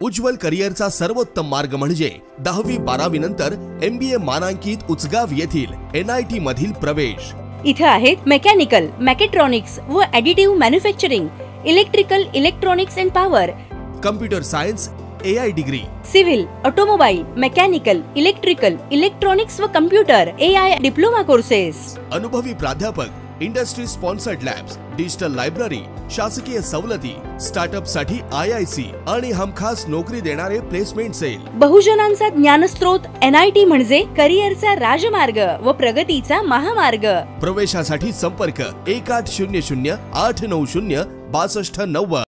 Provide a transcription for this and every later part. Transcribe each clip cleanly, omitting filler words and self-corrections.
उज्ज्वल करिअरचा सर्वोत्तम मार्ग म्हणजे 10वी-12वी नंतर MBA मानांकित उचगाव येथील NIT मधील प्रवेश। इथे आहेत मेकॅनिकल, मॅकेट्रॉनिक्स व additive manufacturing, electrical, electronics and power, computer science, AI degree, civil, automobile, mechanical, electrical, electronics व कम्प्युटर AI डिप्लोमा कोर्सेस, अनुभवी प्राध्यापक, industry sponsored labs, digital library, शासकीय सवलती, स्टार्टअप साठी IIC आणि हमखास नोकरी देणारे प्लेसमेंट सेल। बहुजनांचा ज्ञानस्रोत NIT म्हणजे करिअरचा राजमार्ग व प्रगतीचा महामार्ग। प्रवेशासाठी संपर्क 1800 890 6290।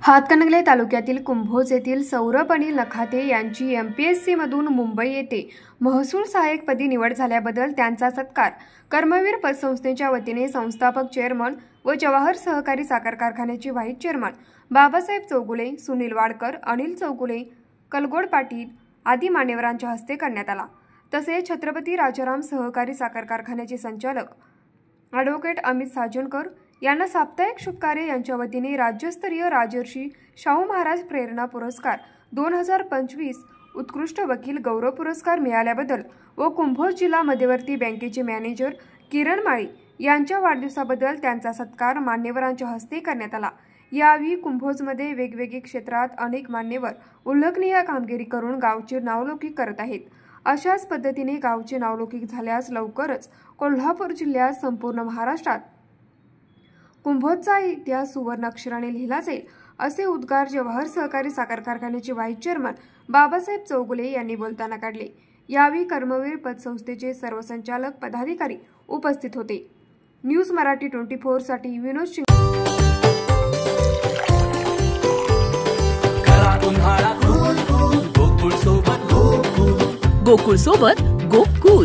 हातकणंगले तालुक्यातील कुंभोज येथील सौरभ अनिल नखाते यांची MPSC मधून मुंबई येथे महसूल सहाय्यकपदी निवड झाल्याबद्दल त्यांचा सत्कार कर्मवीर पतसंस्थेच्या वतीने संस्थापक चेअरमन व जवाहर सहकारी साखर कारखान्याचे व्हाईस चेअरमन बाबासाहेब चौगुले, सुनील वाडकर, अनिल चौगुले, कलगोड पाटील आदी मान्यवरांच्या हस्ते करण्यात आला। तसेच छत्रपती राजाराम सहकारी साखर कारखान्याचे संचालक ॲडव्होकेट अमित साजनकर यांना साप्ताहिक शुभकार्य यांच्या वतीने राज्यस्तरीय राजर्षी शाहू महाराज प्रेरणा पुरस्कार 2025 उत्कृष्ट वकील गौरव पुरस्कार मिळाल्याबद्दल व कुंभोज जिल्हा मध्यवर्ती बँकेचे मॅनेजर किरण माळी यांच्या वाढदिवसाबद्दल त्यांचा सत्कार मान्यवरांच्या हस्ते करण्यात आला। यावेळी कुंभोजमध्ये वेगवेगळ्या क्षेत्रात अनेक मान्यवर उल्लेखनीय कामगिरी करून गावचे नावलौकिक करत आहेत। अशाच पद्धतीने गावचे नावलौकिक झाल्यास लवकरच कोल्हापूर जिल्ह्यात संपूर्ण महाराष्ट्रात कुंभोजचा इतिहास सुवर्ण अक्षराने लिहिला जाईल असे उद्गार जवाहर सहकारी साखर कारखान्याचे व्हाईस चेअरमन बाबासाहेब चौगुले यांनी बोलताना काढले। यावेळी कर्मवीर पतसंस्थेचे सर्व संचालक पदाधिकारी उपस्थित होते। न्यूज मराठी 24 साठी विनोद सिंग। गोकुळ सोबत गोकुळ